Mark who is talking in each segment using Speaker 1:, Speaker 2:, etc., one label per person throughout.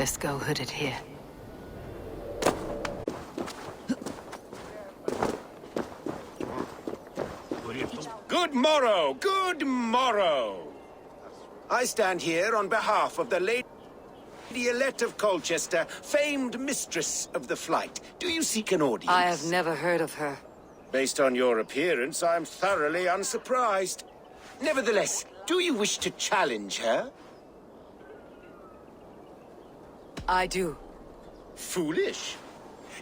Speaker 1: best go hooded here.
Speaker 2: Good morrow! Good morrow! I stand here on behalf of the Lady Elette of Colchester, famed mistress of the flight. Do you seek an audience?
Speaker 1: I have never heard of her.
Speaker 2: Based on your appearance, I'm thoroughly unsurprised. Nevertheless, do you wish to challenge her?
Speaker 1: I do.
Speaker 2: Foolish.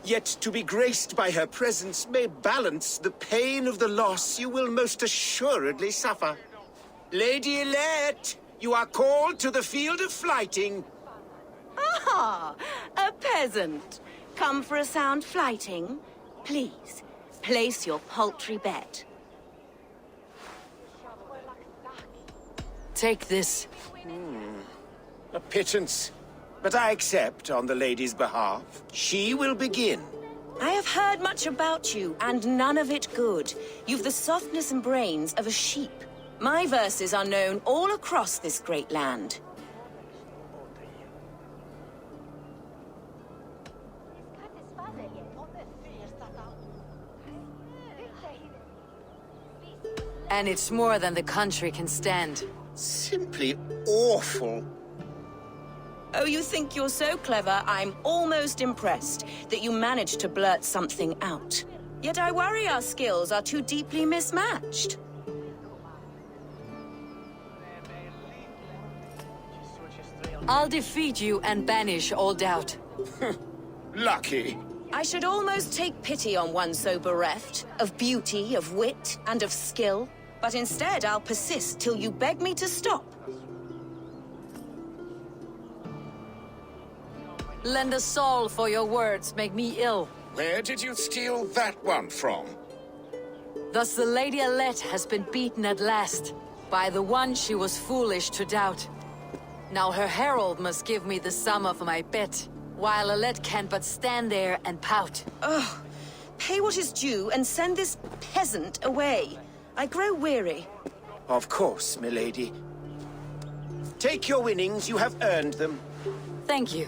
Speaker 2: Yet to be graced by her presence may balance the pain of the loss you will most assuredly suffer. Lady Elette, you are called to the field of flighting.
Speaker 3: Ah, a peasant. Come for a sound flighting? Please, place your paltry bet.
Speaker 1: Take this.
Speaker 2: A pittance. But I accept on the lady's behalf. She will begin.
Speaker 3: I have heard much about you, and none of it good. You've the softness and brains of a sheep. My verses are known all across this great land.
Speaker 1: And it's more than the country can stand.
Speaker 2: Simply awful.
Speaker 3: Oh, you think you're so clever, I'm almost impressed that you managed to blurt something out. Yet I worry our skills are too deeply mismatched.
Speaker 1: I'll defeat you and banish all doubt.
Speaker 2: Lucky.
Speaker 3: I should almost take pity on one so bereft, of beauty, of wit, and of skill. But instead, I'll persist till you beg me to stop.
Speaker 1: Lend a soul for your words make me ill.
Speaker 2: Where did you steal that one from?
Speaker 1: Thus the Lady Elette has been beaten at last, by the one she was foolish to doubt. Now her herald must give me the sum of my bet, while Elette can but stand there and pout.
Speaker 3: Ugh. Pay what is due and send this peasant away. I grow weary.
Speaker 2: Of course, milady. Take your winnings, you have earned them.
Speaker 1: Thank you.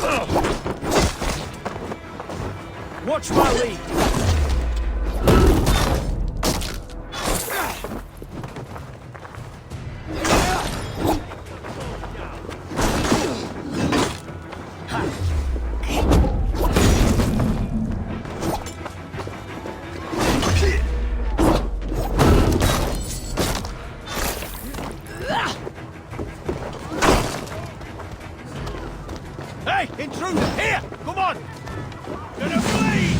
Speaker 2: Ugh!
Speaker 4: Watch my lead! Hey, intruder! Here! Come on! Gonna bleed!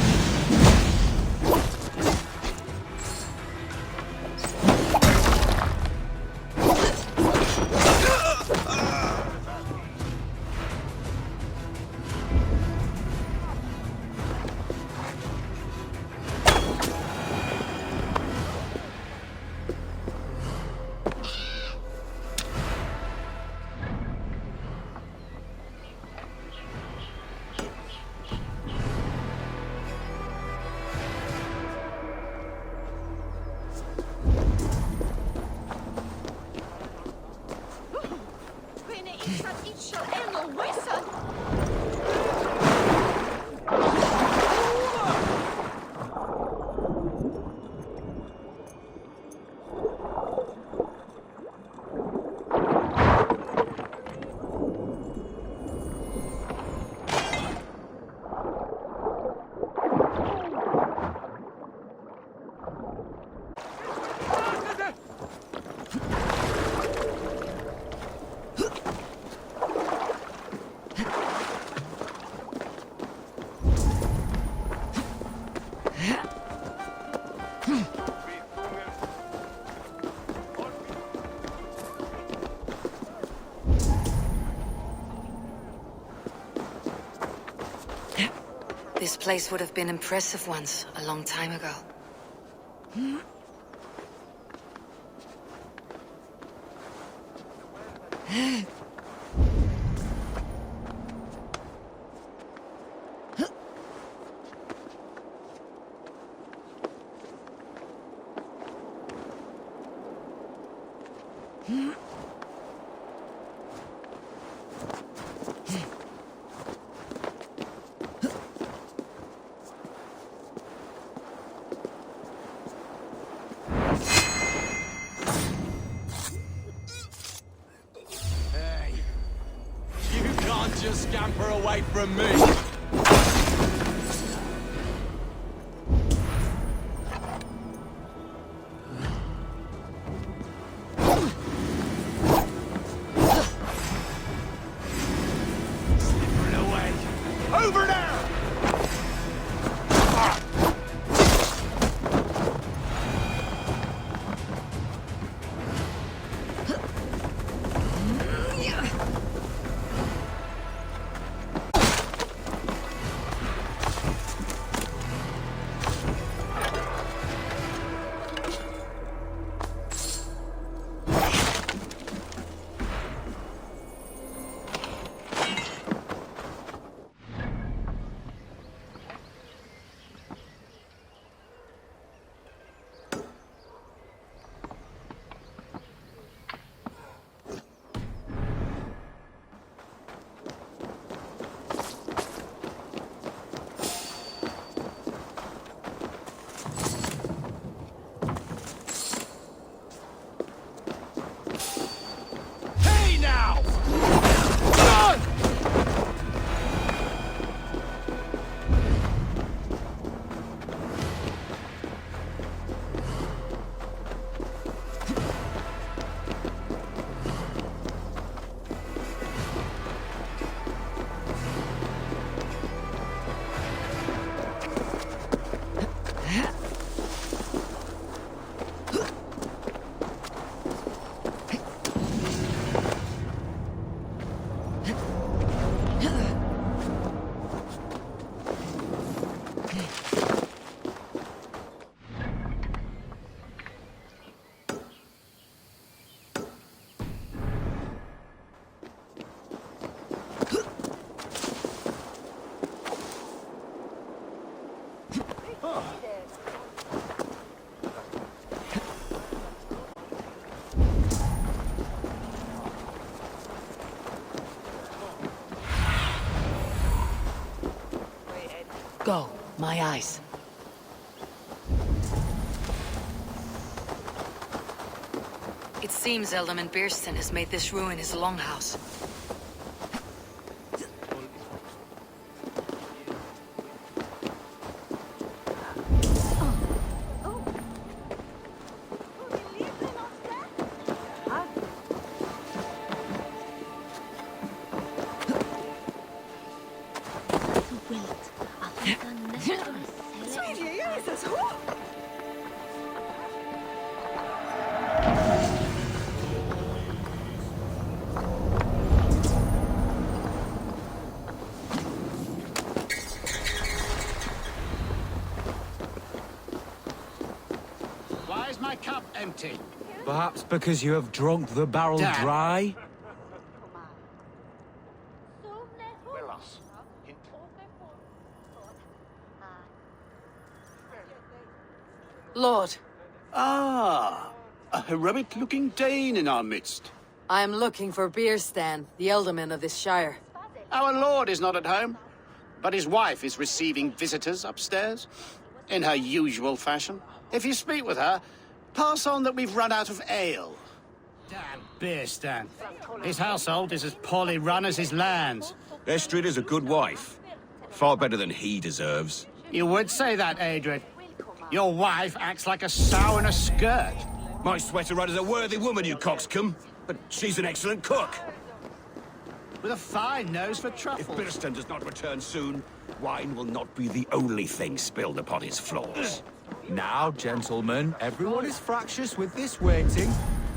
Speaker 1: This place would have been impressive once, a long time ago.
Speaker 4: Hey, you can't just scamper away from me! Slipper away! Over now! Hey now! Run!
Speaker 1: Go. my eyes. It seems Alderman Beerston has made this ruin his longhouse.
Speaker 4: Why is my cup empty?
Speaker 5: Perhaps because you have drunk the barrel
Speaker 4: Dad.
Speaker 5: dry?
Speaker 1: Lord,
Speaker 4: Ah, a heroic-looking Dane in our midst.
Speaker 1: I am looking for Beerstan, the alderman of this shire.
Speaker 4: Our lord is not at home, but his wife is receiving visitors upstairs, in her usual fashion. If you speak with her, pass on that we've run out of ale. Damn Beerstan. His household is as poorly run as his lands.
Speaker 6: Estrid is a good wife. Far better than he deserves.
Speaker 4: You would say that, Adred. Your wife acts like a sow in a skirt.
Speaker 6: My sweater run is a worthy woman, you coxcomb. But she's an excellent cook.
Speaker 4: With a fine nose for
Speaker 6: If
Speaker 4: truffles.
Speaker 6: Birston does not return soon, wine will not be the only thing spilled upon his floors.
Speaker 5: Now, gentlemen, everyone is fractious with this waiting.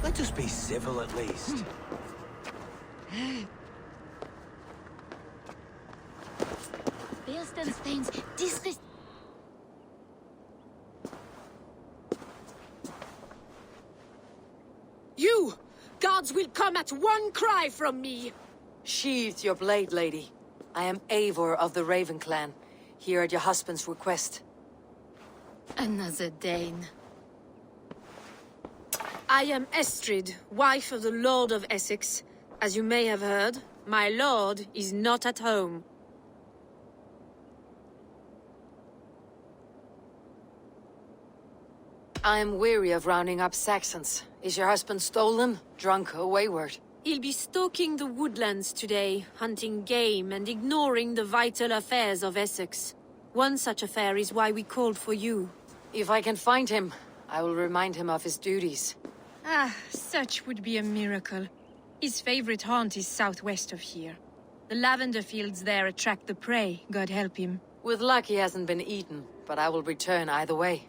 Speaker 5: Let us be civil at least.
Speaker 7: Beerston's feigns disrespect.
Speaker 8: You! Guards will come at one cry from me!
Speaker 1: Sheathe your blade, lady. I am Eivor of the Raven clan, here at your husband's request.
Speaker 7: Another Dane.
Speaker 8: I am Estrid, wife of the Lord of Essex. As you may have heard, my lord is not at home.
Speaker 1: I am weary of rounding up Saxons. Is your husband stolen, drunk, or wayward?
Speaker 8: He'll be stalking the woodlands today, hunting game and ignoring the vital affairs of Essex. One such affair is why we called for you.
Speaker 1: If I can find him, I will remind him of his duties.
Speaker 8: Ah, such would be a miracle. His favorite haunt is southwest of here. The lavender fields there attract the prey, God help him.
Speaker 1: With luck, he hasn't been eaten, but I will return either way.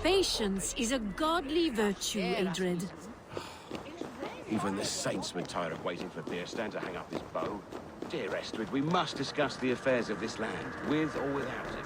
Speaker 8: Patience is a godly virtue, Adred.
Speaker 6: Even the saints were tired of waiting for Birstan to hang up his bow. Dear Estrid, we must discuss the affairs of this land, with or without him.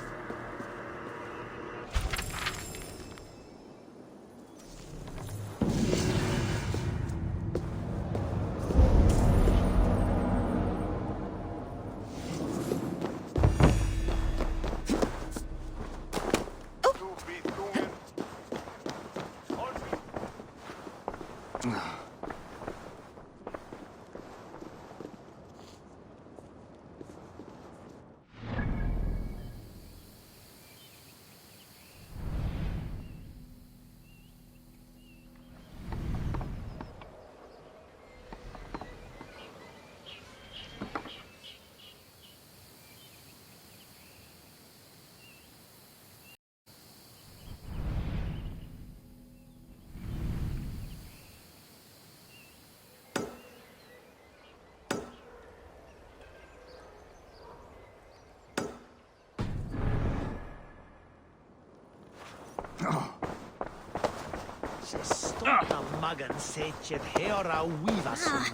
Speaker 9: Se stolta magan sätjer hera vivasun.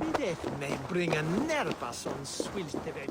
Speaker 9: Bidef mig bringa nerpason swilteved.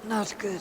Speaker 1: Not good.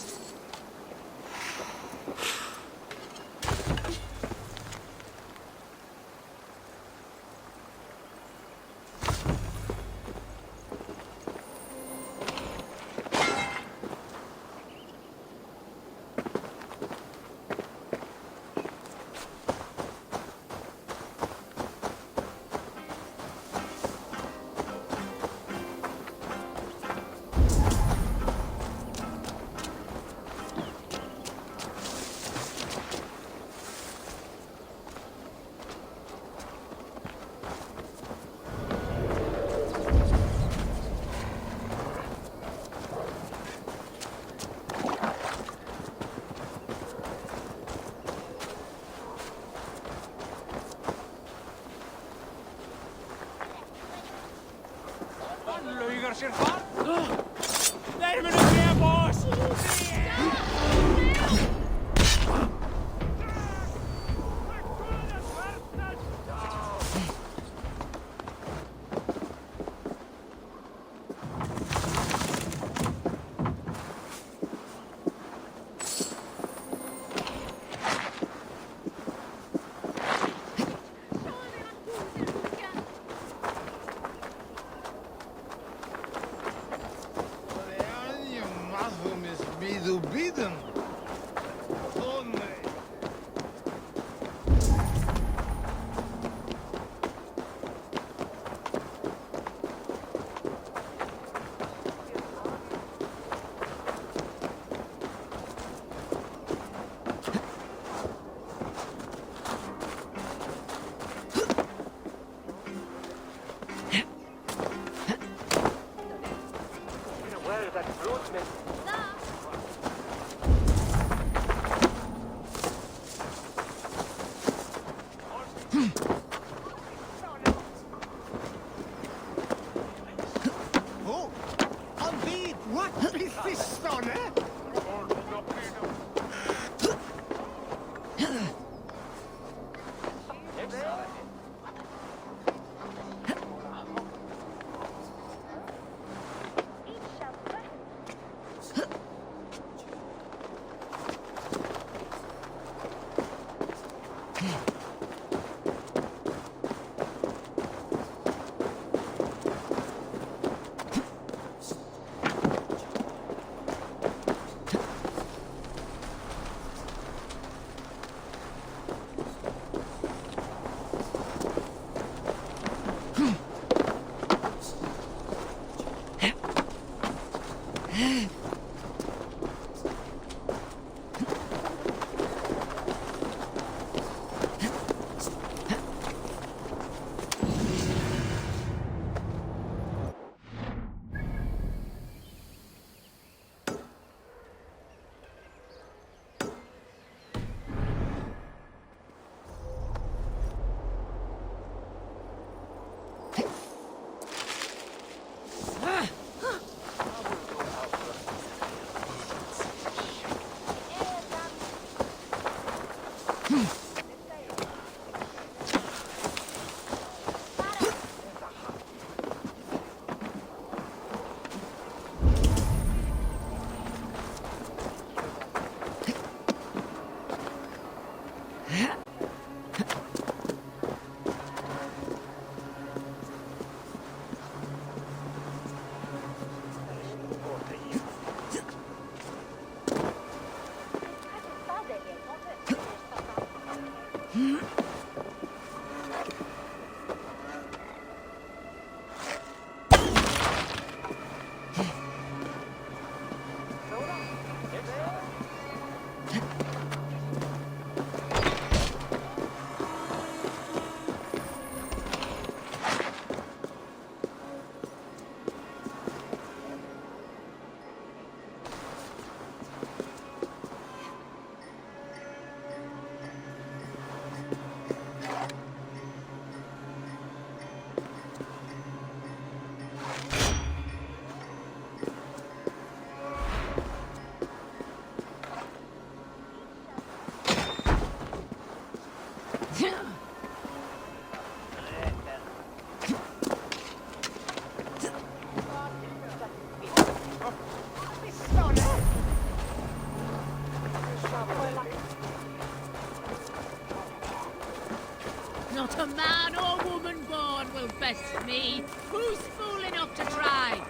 Speaker 7: Bless me. Who's fool enough to try?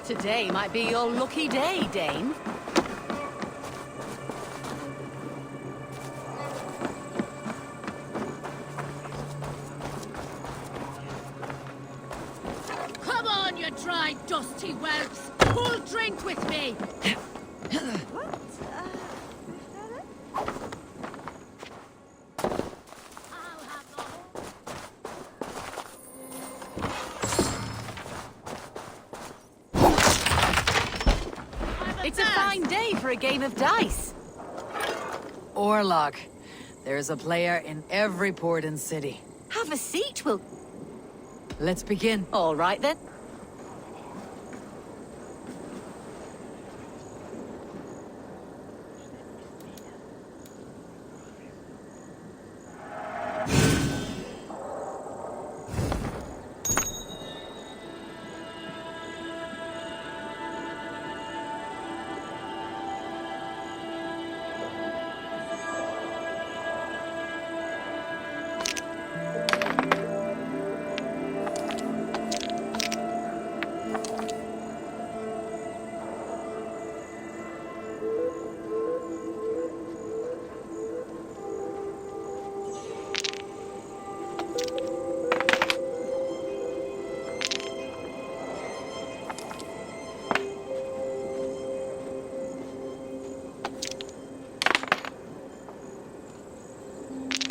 Speaker 3: Today might be your lucky day, Dane.
Speaker 7: Come on, you dry, dusty whelps. Who'll drink with me?
Speaker 3: It's a fine day for a game of dice.
Speaker 1: Or luck. There's a player in every port and city.
Speaker 3: Have a seat, Will.
Speaker 1: Let's begin.
Speaker 3: All right, then.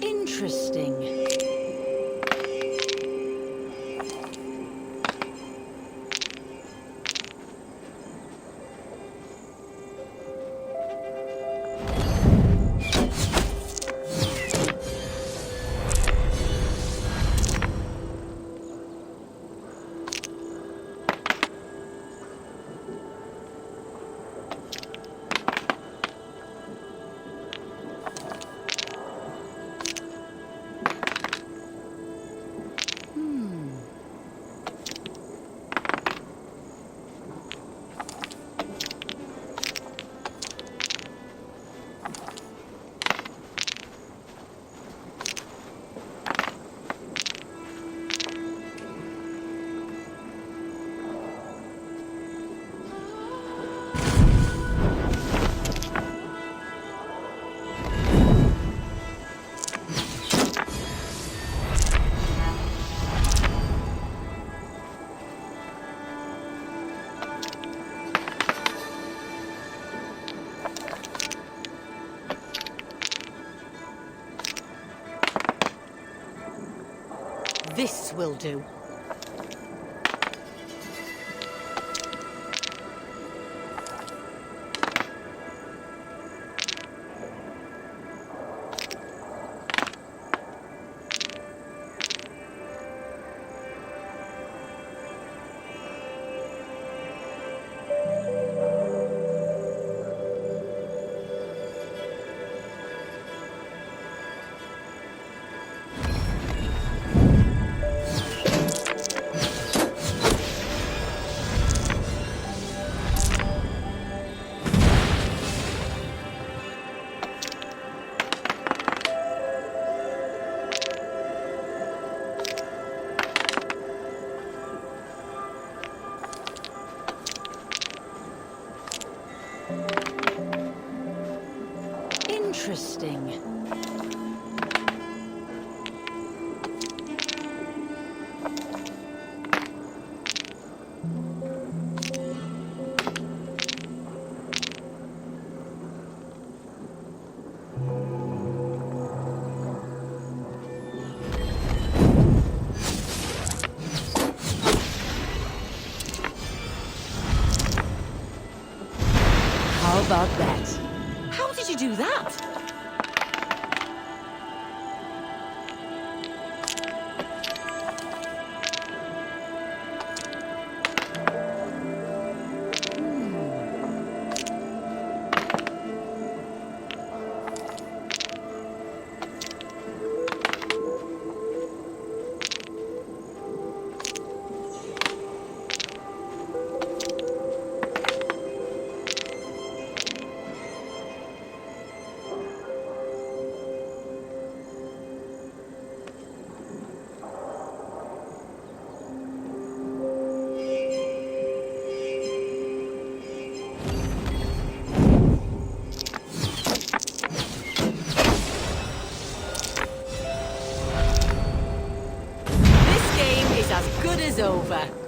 Speaker 3: Interesting. This will do. Interesting. How about that? How did you do that?
Speaker 7: over.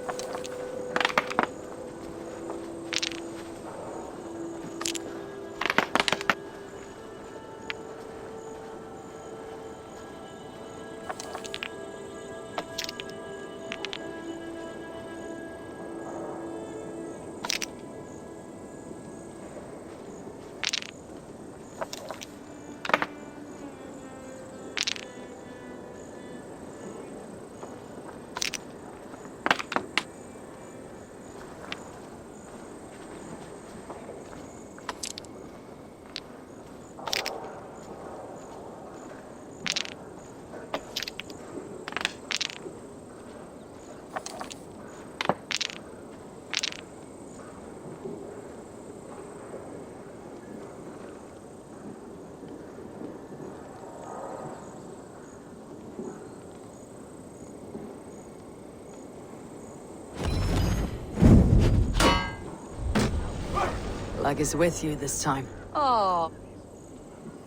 Speaker 1: Luck is with you this time.
Speaker 7: Oh,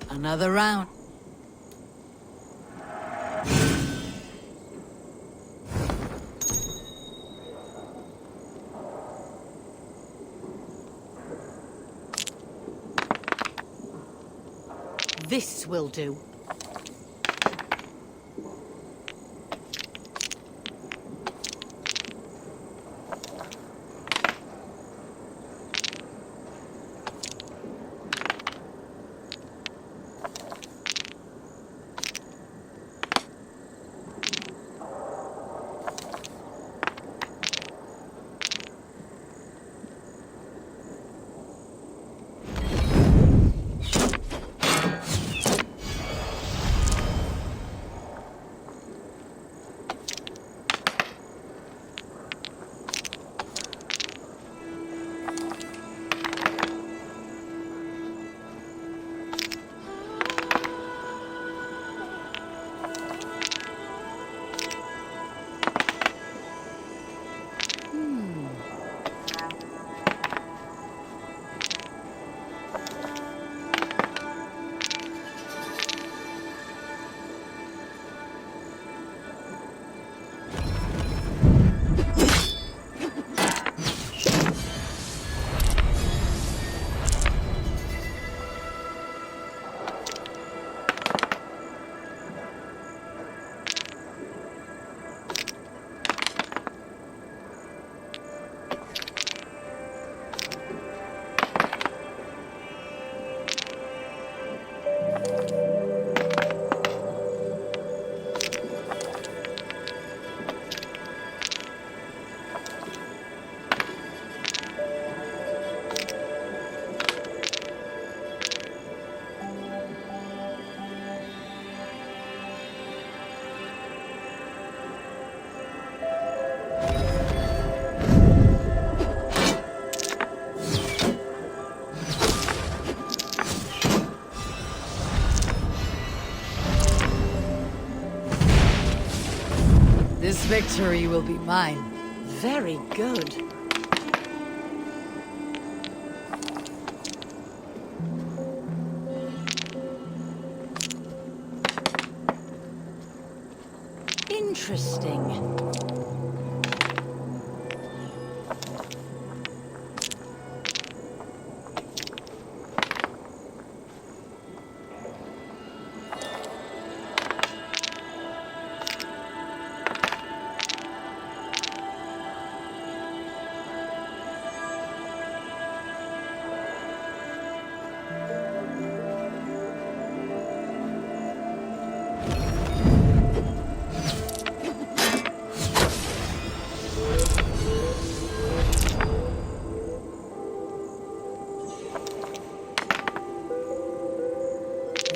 Speaker 1: Another round.
Speaker 7: this will do.
Speaker 1: This victory will be mine.
Speaker 7: Very good. Interesting.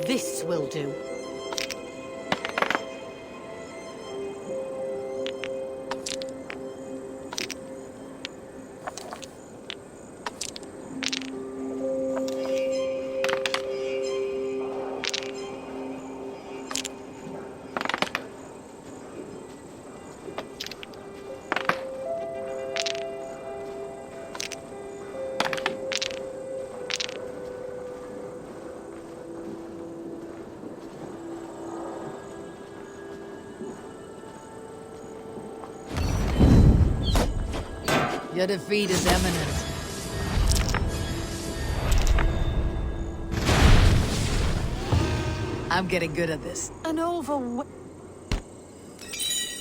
Speaker 7: This will do.
Speaker 1: Your defeat is imminent. I'm getting good at this.
Speaker 3: An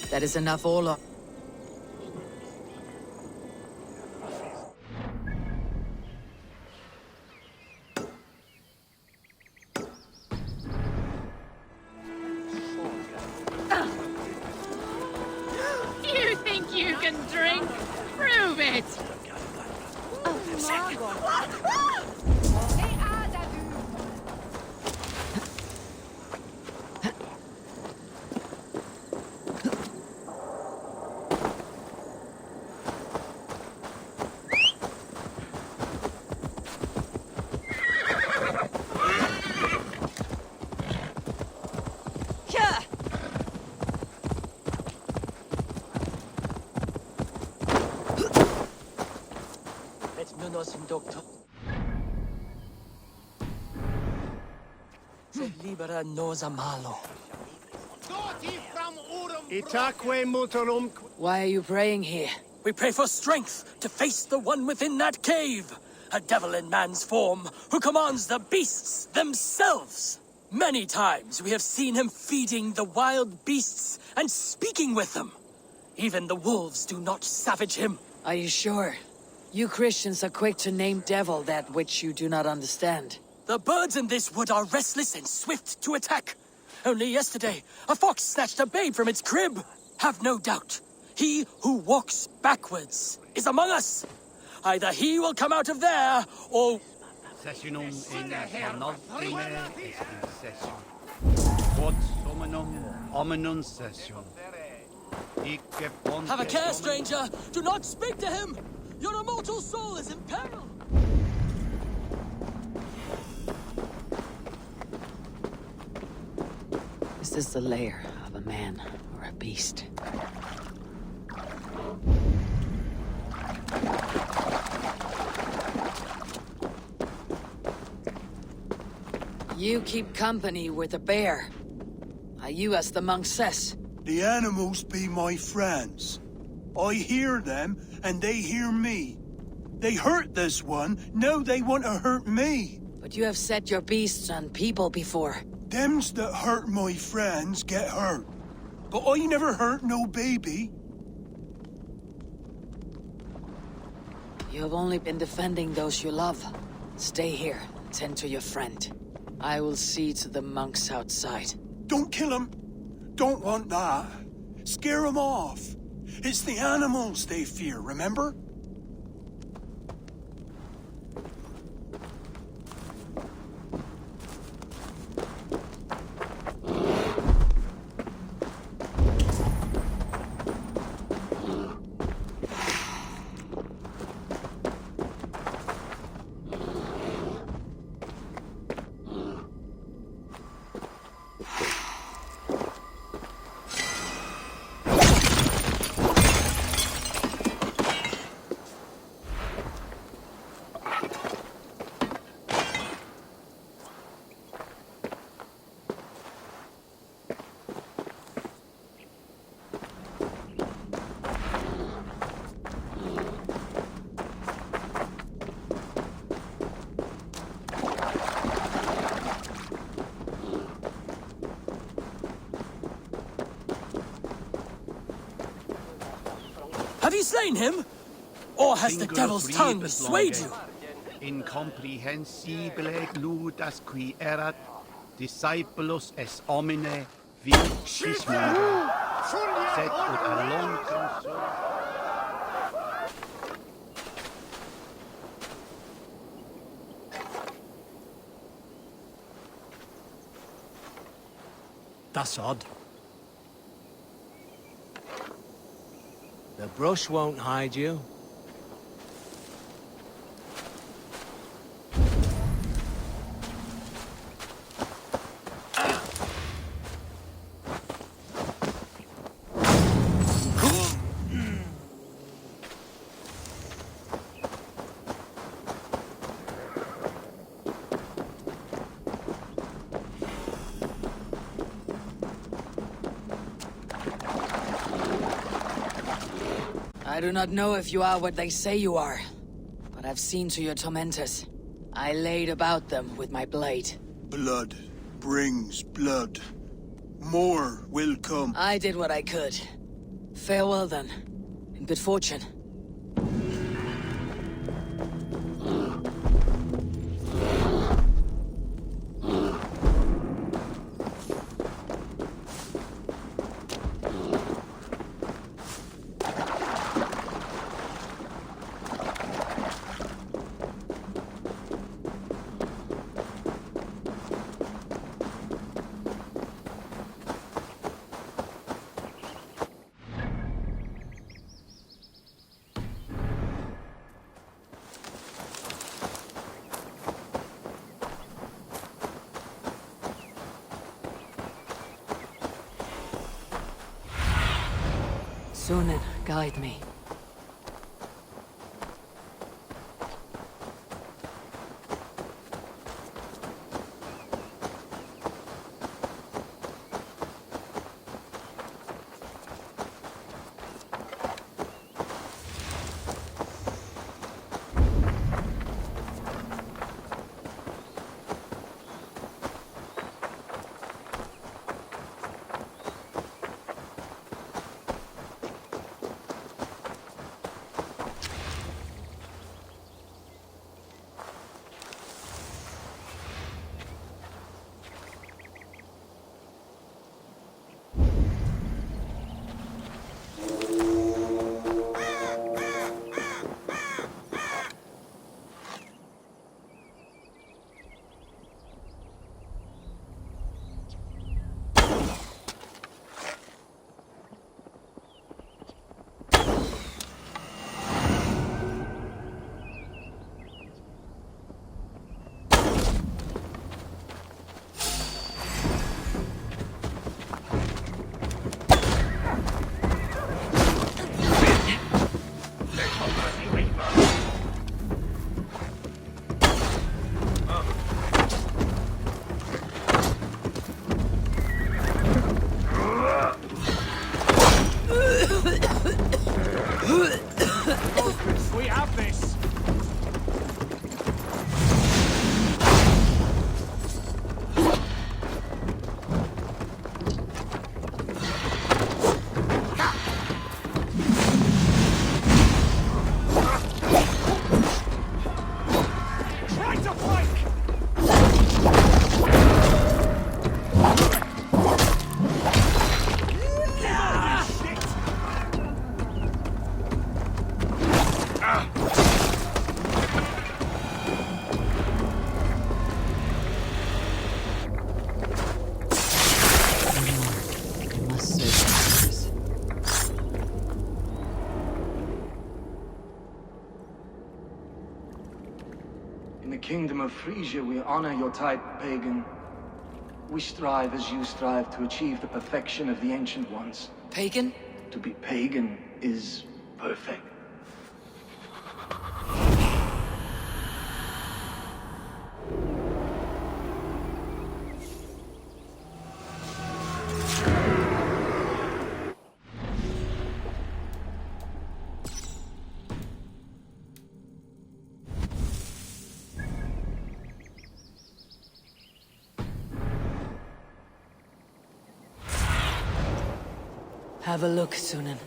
Speaker 1: That is enough, Ola.
Speaker 7: You think you can drink? Prove it!
Speaker 9: Libera nos amalo.
Speaker 2: Itaque mutuum.
Speaker 1: Why are you praying here?
Speaker 9: We pray for strength to face the one within that cave. A devil in man's form who commands the beasts themselves. Many times we have seen him feeding the wild beasts and speaking with them. Even the wolves do not savage him.
Speaker 1: Are you sure? You Christians are quick to name devil that which you do not understand.
Speaker 9: The birds in this wood are restless and swift to attack. Only yesterday, a fox snatched a babe from its crib. Have no doubt, he who walks backwards is among us. Either he will come out of there, or...
Speaker 10: Sessionum in nostrime est in session. Quod hominum hominum session.
Speaker 9: Have a care, stranger! Do not speak to him! Your immortal soul is in peril!
Speaker 1: Is this the lair of a man or a beast? You keep company with a bear. Are you as the monk says?
Speaker 11: The animals be my friends. I hear them, and they hear me. They hurt this one, now they want to hurt me.
Speaker 1: But you have set your beasts on people before.
Speaker 11: Thems that hurt my friends get hurt. But I never hurt no baby.
Speaker 1: You have only been defending those you love. Stay here, tend to your friend. I will see to the monks outside.
Speaker 11: Don't kill him. Don't want that. Scare him off. It's the animals they fear, remember?
Speaker 9: Have you slain him? Or has the devil's tongue swayed you?
Speaker 10: Incomprehensibile gludas qui erat, discipulos es homine vicis mundi, sed ut alonquem
Speaker 9: That's odd. The brush won't hide you.
Speaker 1: I do not know if you are what they say you are, but I've seen to your tormentors. I laid about them with my blade.
Speaker 11: Blood brings blood. More will come.
Speaker 1: I did what I could. Farewell then, and good fortune. Sunan, guide me.
Speaker 5: We have this! Try to flank!
Speaker 12: In the kingdom of Frisia, we honor your type, pagan. We strive as you strive to achieve the perfection of the ancient ones.
Speaker 1: Pagan?
Speaker 12: To be pagan is perfect.
Speaker 1: Have a look, Sunan.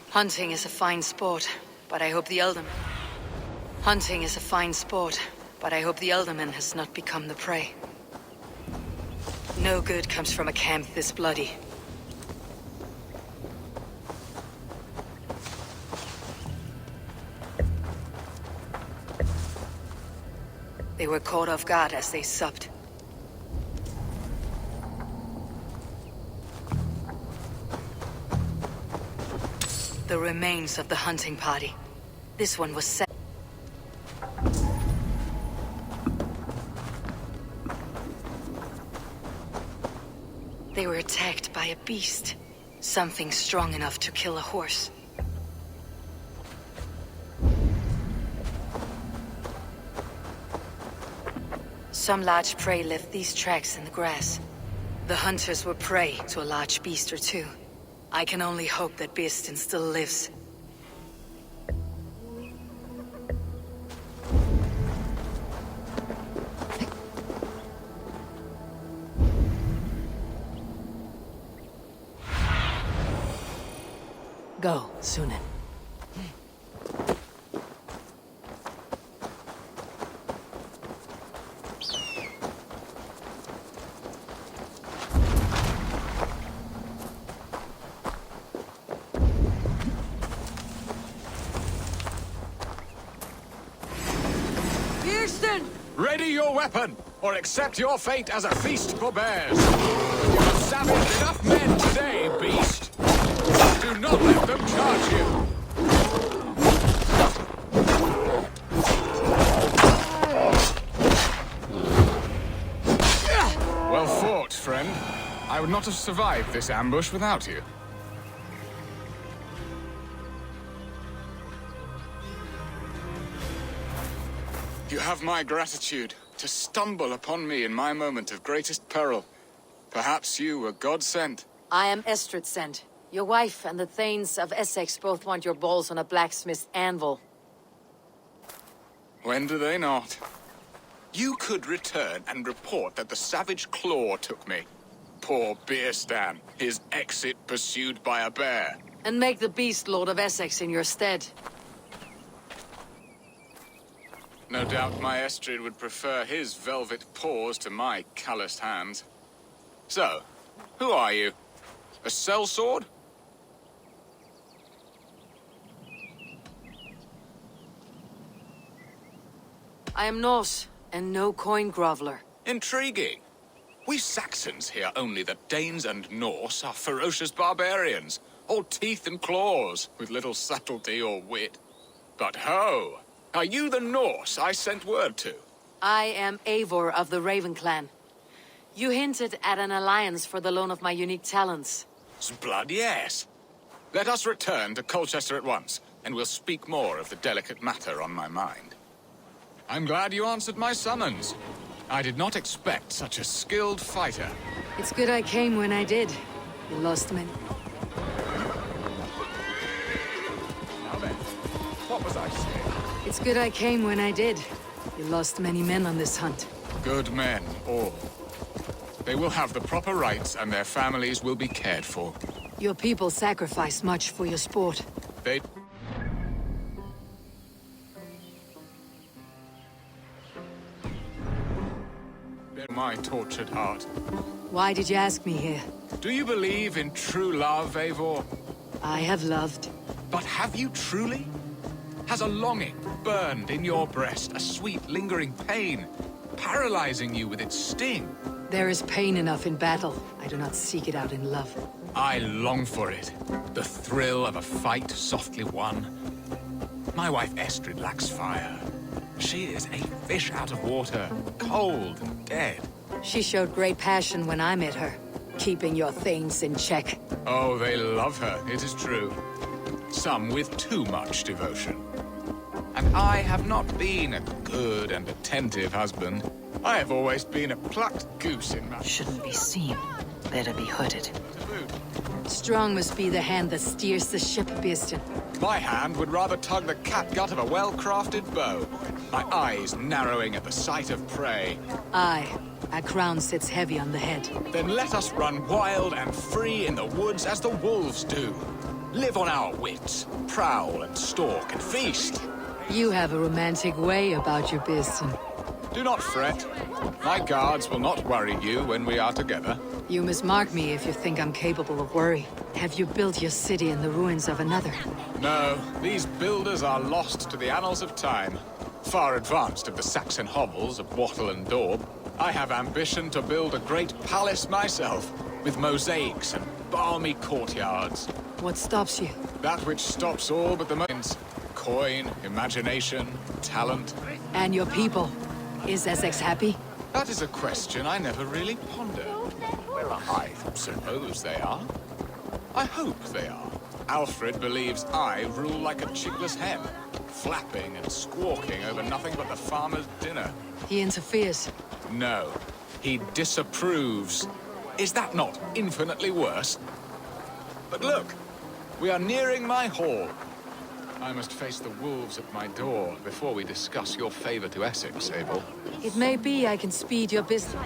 Speaker 1: Hunting is a fine sport, but I hope the Hunting is a fine sport, but I hope the Elderman has not become the prey. No good comes from a camp this bloody. They were caught off guard as they supped. The remains of the hunting party. This one was set. They were attacked by a beast. Something strong enough to kill a horse. Some large prey left these tracks in the grass. The hunters were prey to a large beast or two. I can only hope that Birsten still lives. Go, Sunan.
Speaker 5: Ready your weapon, or accept your fate as a feast for bears. You have savaged enough men today, beast. Do not let them charge you. Well fought, friend. I would not have survived this ambush without you. You have my gratitude to stumble upon me in my moment of greatest peril. Perhaps you were God-sent.
Speaker 1: I am Estrid sent. Your wife and the Thanes of Essex both want your balls on a blacksmith's anvil.
Speaker 5: When do they not? You could return and report that the savage Claw took me. Poor Birsten, his exit pursued by a bear.
Speaker 1: And make the beast Lord of Essex in your stead.
Speaker 5: No doubt my Estrid would prefer his velvet paws to my calloused hands. So, who are you? A sellsword?
Speaker 1: I am Norse, and no coin groveler.
Speaker 5: Intriguing. We Saxons hear only that Danes and Norse are ferocious barbarians, all teeth and claws, with little subtlety or wit. But ho! Are you the Norse I sent word to?
Speaker 1: I am Eivor of the Raven clan. You hinted at an alliance for the loan of my unique talents.
Speaker 5: Blood, yes. Let us return to Colchester at once, and we'll speak more of the delicate matter on my mind. I'm glad you answered my summons. I did not expect such a skilled fighter.
Speaker 1: It's good I came when I did. You lost many.
Speaker 5: Now then, what was I saying?
Speaker 1: It's good I came when I did. You lost many men on this hunt.
Speaker 5: Good men, all. They will have the proper rights and their families will be cared for.
Speaker 1: Your people sacrifice much for your sport.
Speaker 5: They... my tortured heart.
Speaker 1: Why did you ask me here?
Speaker 5: Do you believe in true love, Eivor?
Speaker 1: I have loved.
Speaker 5: But have you truly? Has a longing burned in your breast, a sweet, lingering pain, paralyzing you with its sting?
Speaker 1: There is pain enough in battle. I do not seek it out in love.
Speaker 5: I long for it. The thrill of a fight softly won. My wife Estrid lacks fire. She is a fish out of water, cold and dead.
Speaker 1: She showed great passion when I met her, keeping your Thanes in check.
Speaker 5: Oh, they love her, it is true. Some with too much devotion. And I have not been a good and attentive husband. I have always been a plucked goose in my...
Speaker 1: Shouldn't be seen. Better be hooded. Strong must be the hand that steers the ship, Birsten.
Speaker 5: My hand would rather tug the catgut of a well-crafted bow. My eyes narrowing at the sight of prey.
Speaker 1: Aye, a crown sits heavy on the head.
Speaker 5: Then let us run wild and free in the woods as the wolves do. Live on our wits, prowl and stalk and feast.
Speaker 1: You have a romantic way about you, Birsten.
Speaker 5: Do not fret. My guards will not worry you when we are together.
Speaker 1: You must mark me if you think I'm capable of worry. Have you built your city in the ruins of another?
Speaker 5: No, these builders are lost to the annals of time. Far advanced of the Saxon hovels of Wattle and Daub. I have ambition to build a great palace myself, with mosaics and balmy courtyards.
Speaker 1: What stops you?
Speaker 5: That which stops all but the minds. Coin, imagination, talent.
Speaker 1: And your people? Is Essex happy?
Speaker 5: That is a question I never really pondered. I suppose they are. I hope they are. Alfred believes I rule like a chickless hen, flapping and squawking over nothing but the farmer's dinner.
Speaker 1: He interferes.
Speaker 5: No, he disapproves. Is that not infinitely worse? But look, we are nearing my hall. I must face the wolves at my door before we discuss your favor to Essex, Abel.
Speaker 1: It may be I can speed your business.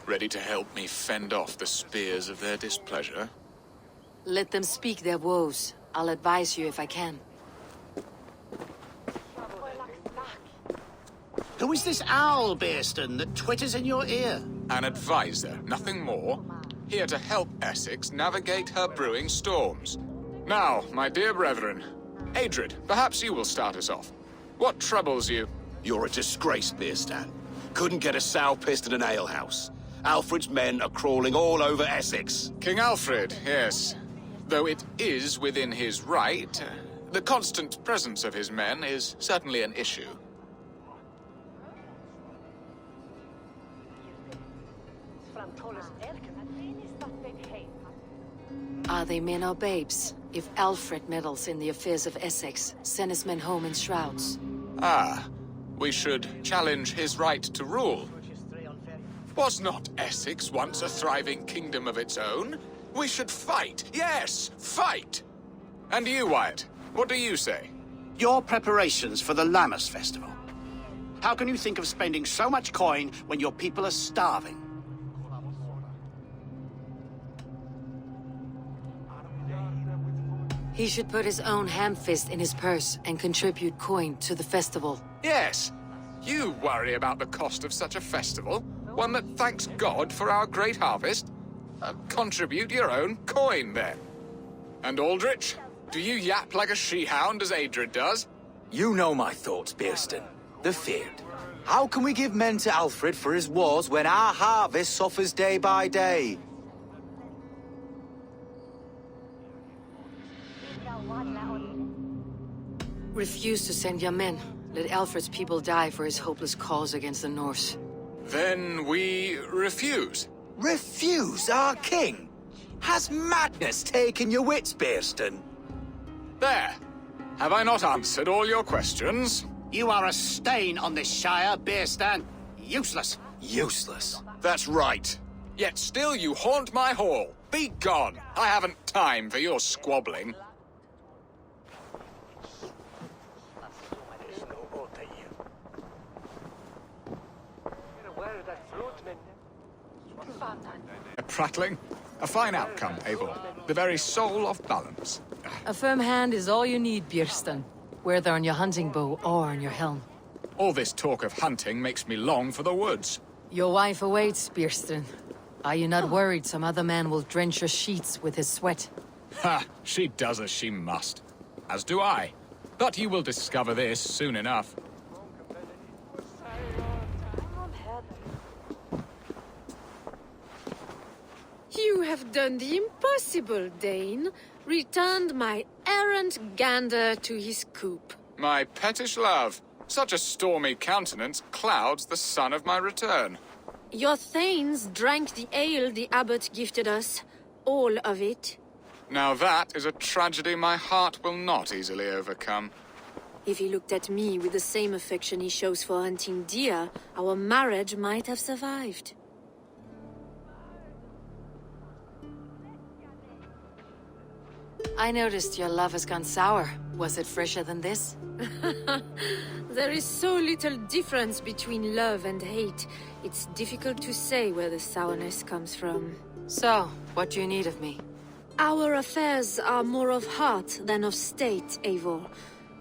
Speaker 5: Ready to help me fend off the spears of their displeasure?
Speaker 1: Let them speak their woes. I'll advise you if I can.
Speaker 4: Who is this owl, Bearston, that twitters in your ear?
Speaker 5: An advisor, nothing more. Here to help Essex navigate her brewing storms. Now, my dear brethren, Adred, perhaps you will start us off. What troubles you?
Speaker 6: You're a disgrace, Beerstan. Couldn't get a sow pissed in an alehouse. Alfred's men are crawling all over Essex.
Speaker 5: King Alfred, yes. Though it is within his right, the constant presence of his men is certainly an issue.
Speaker 1: Are they men or babes? If Alfred meddles in the affairs of Essex, send his men home in shrouds.
Speaker 5: Ah, we should challenge his right to rule. Was not Essex once a thriving kingdom of its own? We should fight, yes, fight! And you, Wyatt, what do you say?
Speaker 4: Your preparations for the Lammas festival. How can you think of spending so much coin when your people are starving?
Speaker 1: He should put his own ham-fist in his purse and contribute coin to the festival.
Speaker 5: Yes, you worry about the cost of such a festival, one that thanks God for our great harvest. Contribute your own coin, then. And Aldrich, do you yap like a she-hound as Adred does?
Speaker 13: You know my thoughts, Bearston. The feared. How can we give men to Alfred for his wars when our harvest suffers day by day?
Speaker 1: Refuse to send your men. Let Alfred's people die for his hopeless cause against the Norse.
Speaker 5: Then we refuse.
Speaker 13: Refuse our king? Has madness taken your wits, Bearston?
Speaker 5: There. Have I not answered all your questions?
Speaker 4: You are a stain on this shire, Bearstan. Useless.
Speaker 13: Useless.
Speaker 5: That's right. Yet still you haunt my hall. Be gone. I haven't time for your squabbling. A prattling? A fine outcome, Abel. The very soul of balance.
Speaker 1: A firm hand is all you need, Björsten. Whether on your hunting bow or on your helm.
Speaker 5: All this talk of hunting makes me long for the woods.
Speaker 1: Your wife awaits, Björsten. Are you not worried some other man will drench your sheets with his sweat?
Speaker 5: Ha! She does as she must. As do I. But you will discover this soon enough.
Speaker 8: You have done the impossible, Dane. Returned my errant gander to his coop.
Speaker 5: My pettish love. Such a stormy countenance clouds the sun of my return.
Speaker 8: Your thanes drank the ale the abbot gifted us. All of it.
Speaker 5: Now that is a tragedy my heart will not easily overcome.
Speaker 8: If he looked at me with the same affection he shows for hunting deer, our marriage might have survived.
Speaker 1: I noticed your love has gone sour. Was it fresher than this?
Speaker 8: There is so little difference between love and hate. It's difficult to say where the sourness comes from.
Speaker 1: So, what do you need of me?
Speaker 8: Our affairs are more of heart than of state, Eivor.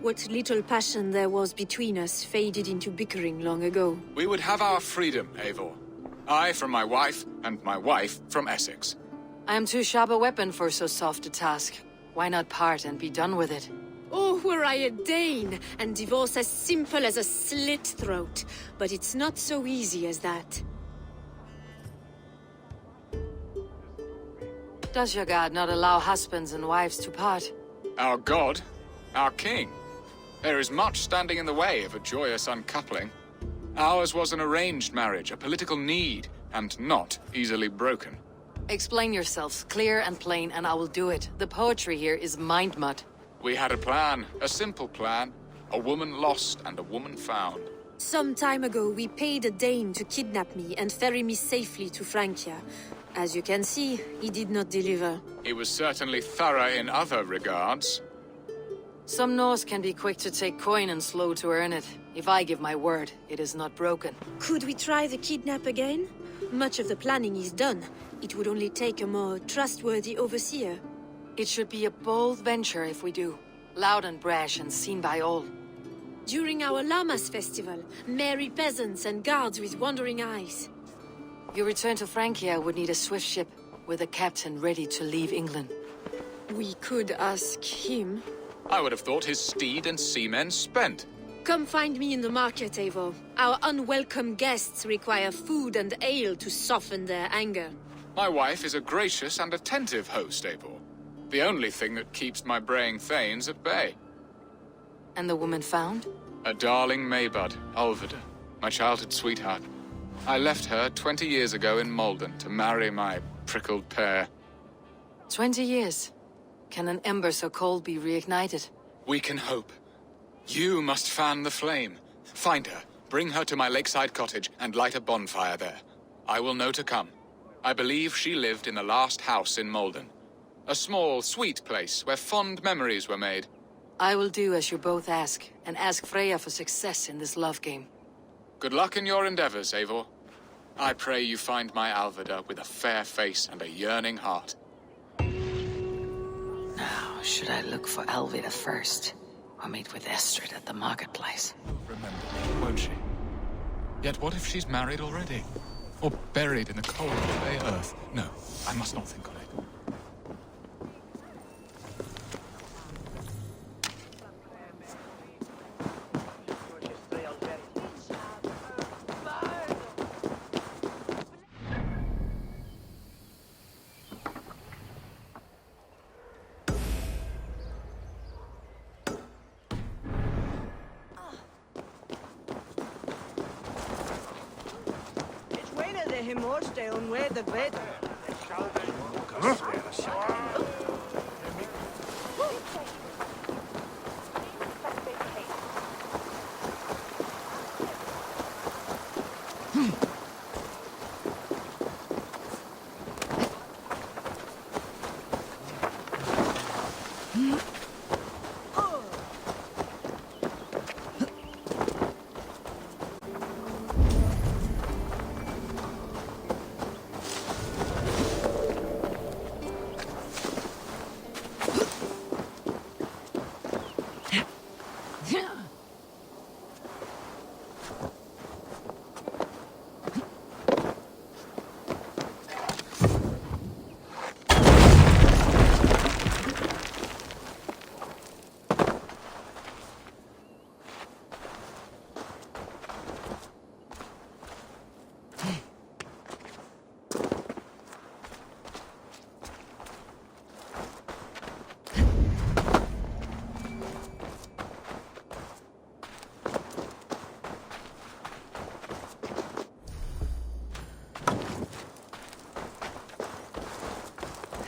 Speaker 8: What little passion there was between us faded into bickering long ago.
Speaker 5: We would have our freedom, Eivor. I from my wife, and my wife from Essex.
Speaker 1: I am too sharp a weapon for so soft a task. Why not part and be done with it?
Speaker 8: Oh, were I a Dane, and divorce as simple as a slit throat. But it's not so easy as that.
Speaker 1: Does your god not allow husbands and wives to part?
Speaker 5: Our god? Our king? There is much standing in the way of a joyous uncoupling. Ours was an arranged marriage, a political need, and not easily broken.
Speaker 1: Explain yourselves, clear and plain, and I will do it. The poetry here is mind mud.
Speaker 5: We had a plan, a simple plan. A woman lost and a woman found.
Speaker 8: Some time ago, we paid a Dane to kidnap me and ferry me safely to Francia. As you can see, he did not deliver.
Speaker 5: He was certainly thorough in other regards.
Speaker 1: Some Norse can be quick to take coin and slow to earn it. If I give my word, it is not broken.
Speaker 8: Could we try the kidnap again? Much of the planning is done. It would only take a more trustworthy overseer.
Speaker 1: It should be a bold venture if we do. Loud and brash and seen by all.
Speaker 8: During our Llamas festival, merry peasants and guards with wandering eyes.
Speaker 1: Your return to Francia would need a swift ship, with a captain ready to leave England.
Speaker 8: We could ask him.
Speaker 5: I would have thought his steed and seamen spent.
Speaker 8: Come find me in the market, Eivor. Our unwelcome guests require food and ale to soften their anger.
Speaker 5: My wife is a gracious and attentive host, Eivor. The only thing that keeps my braying thanes at bay.
Speaker 1: And the woman found?
Speaker 5: A darling Maybud, Alvida, my childhood sweetheart. I left her 20 years ago in Malden to marry my prickled pear.
Speaker 1: 20 years? Can an ember so cold be reignited?
Speaker 5: We can hope. You must fan the flame. Find her, bring her to my lakeside cottage, and light a bonfire there. I will know to come. I believe she lived in the last house in Malden. A small, sweet place where fond memories were made.
Speaker 1: I will do as you both ask, and ask Freya for success in this love game.
Speaker 5: Good luck in your endeavors, Eivor. I pray you find my Alvida with a fair face and a yearning heart.
Speaker 1: Now, should I look for Alvida first, or meet with Estrid at the marketplace?
Speaker 5: Remember me, won't she? Yet what if she's married already? Or buried in the cold grey earth? No, I must not think on it.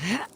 Speaker 1: Yeah.